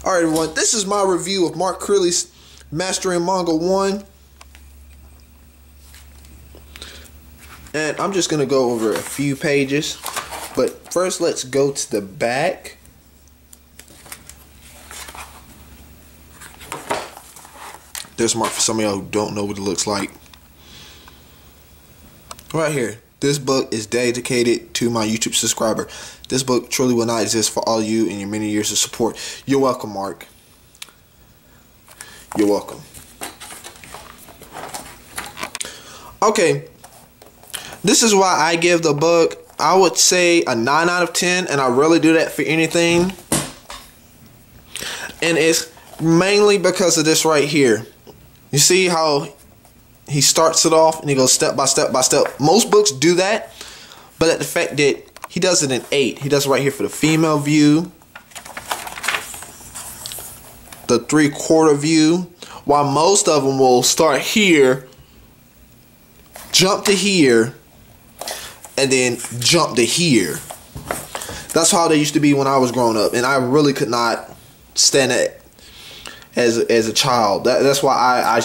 Alright everyone, this is my review of Mark Curley's Mastering Manga 1. And I'm just going to go over a few pages. But first let's go to the back. There's Mark for some of y'all who don't know what it looks like. Right here. This book is dedicated to my YouTube subscriber. This book truly will not exist for all of you and your many years of support. You're welcome, Mark. You're welcome. Okay. This is why I give the book, I would say, a 9 out of 10. And I rarely do that for anything. And it's mainly because of this right here. You see how he starts it off and he goes step by step by step. Most books do that, but at the fact that he does it in 8. He does it right here for the female view, the 3/4 view, while most of them will start here, jump to here, and then jump to here. That's how they used to be when I was growing up, and I really could not stand it as a child. That's why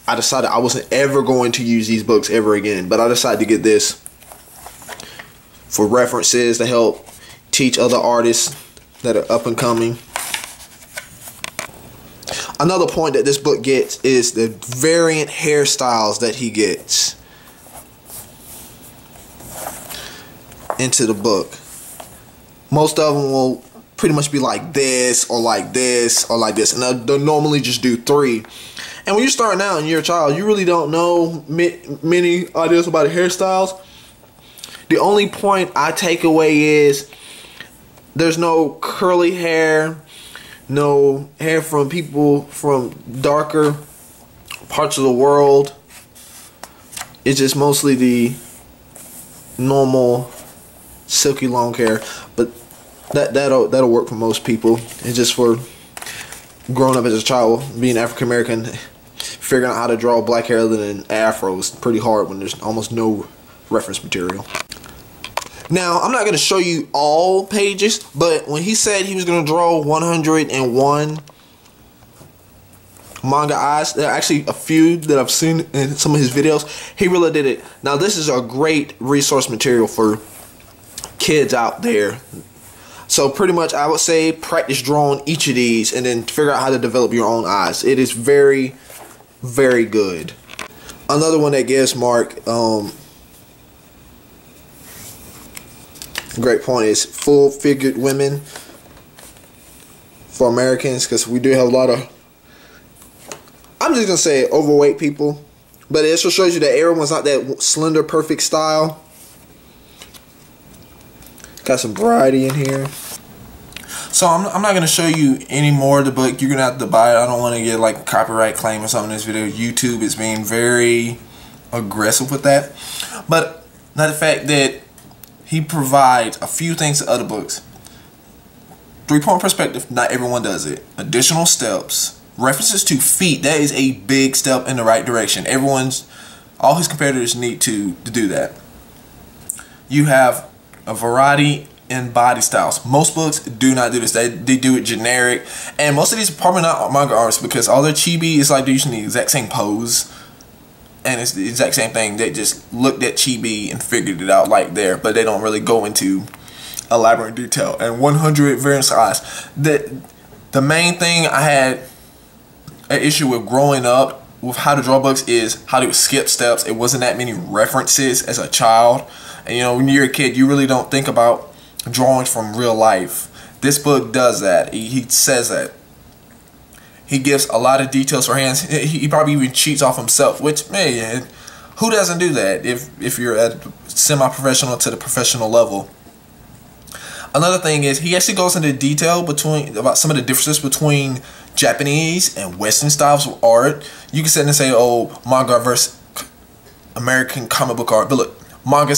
I decided I wasn't ever going to use these books ever again. But I decided to get this for references to help teach other artists that are up and coming. Another point that this book gets is the variant hairstyles that he gets into the book. Most of them will pretty much be like this or like this or like this, and they'll normally just do 3. And when you're starting out and you're a child, you really don't know many ideas about the hairstyles. The only point I take away is there's no curly hair, no hair from people from darker parts of the world. It's just mostly the normal silky long hair. But that'll work for most people. It's just for growing up as a child, being African American, figuring out how to draw black hair other than afro is pretty hard when there's almost no reference material. Now, I'm not going to show you all pages, but when he said he was going to draw 101 manga eyes, there are actually a few that I've seen in some of his videos. He really did it. Now, this is a great resource material for kids out there. So pretty much I would say practice drawing each of these and then figure out how to develop your own eyes. It is very, very good. Another one that gives Mark great point is full-figured women for Americans, because we do have a lot of, I'm just going to say overweight people. But it also shows you that everyone's not that slender, perfect style. Got some variety in here. So I'm not going to show you any more of the book. You're going to have to buy it. I don't want to get like a copyright claim or something in this video. YouTube is being very aggressive with that. But not the fact that he provides a few things to other books. 3-point perspective, not everyone does it. Additional steps. References to feet, that is a big step in the right direction. All his competitors need to do that. You have a variety in body styles. Most books do not do this. They do it generic. And most of these are probably not manga artists, because all their chibi is like they're using the exact same pose. And it's the exact same thing. They just looked at chibi and figured it out like there, but they don't really go into elaborate detail. And 100 variant styles. The main thing I had an issue with growing up with how to draw books is how to skip steps. It wasn't that many references as a child. And you know, when you're a kid, you really don't think about drawings from real life. This book does that. He says that. He gives a lot of details for hands. He probably even cheats off himself, which, man, who doesn't do that if you're at semi-professional to the professional level? Another thing is he actually goes into detail about some of the differences between Japanese and Western styles of art. You can sit and say, oh, manga versus American comic book art. But look, manga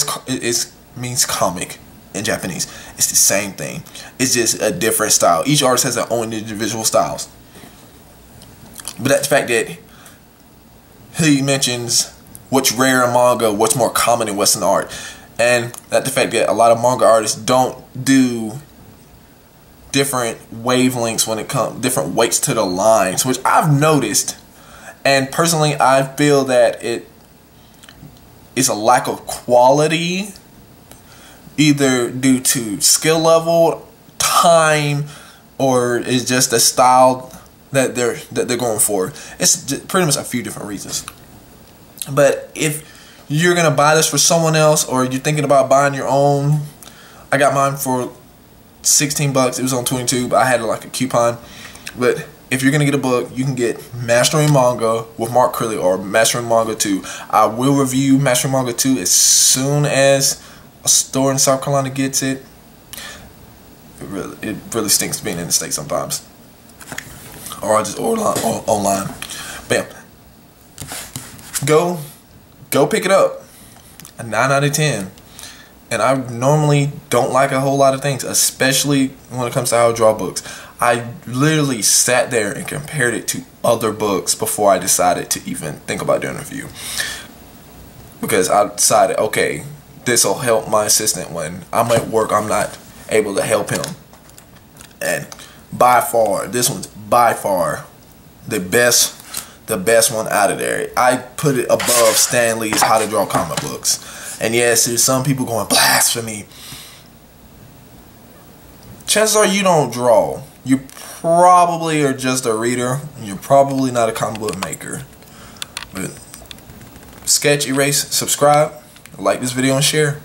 means comic in Japanese. It's the same thing. It's just a different style. Each artist has their own individual styles. But that's the fact that he mentions what's rare in manga, what's more common in Western art. And that's the fact that a lot of manga artists don't do different wavelengths when it comes, different weights to the lines, which I've noticed. And personally, I feel that it is a lack of quality, either due to skill level, time, or is just the style that they're going for. It's just pretty much a few different reasons. But if you're gonna buy this for someone else, or you're thinking about buying your own, I got mine for 16 bucks. It was on 22, but I had like a coupon. But if you're gonna get a book, you can get Mastering Manga with Mark Curley or Mastering Manga 2. I will review Mastering Manga 2 as soon as a store in South Carolina gets it. It really stinks being in the States sometimes. Or I just order online. Bam. Go pick it up. A 9 out of 10. And I normally don't like a whole lot of things, especially when it comes to how I draw books. I literally sat there and compared it to other books before I decided to even think about doing a review. Because I decided, okay, this will help my assistant when I'm at work, I'm not able to help him. And by far, this one's by far the best one out of there. I put it above Stan Lee's How to Draw Comic Books. And yes, there's some people going, blasphemy. Chances are you don't draw. You probably are just a reader. You're probably not a comic book maker. But sketch, erase, subscribe, like this video, and share.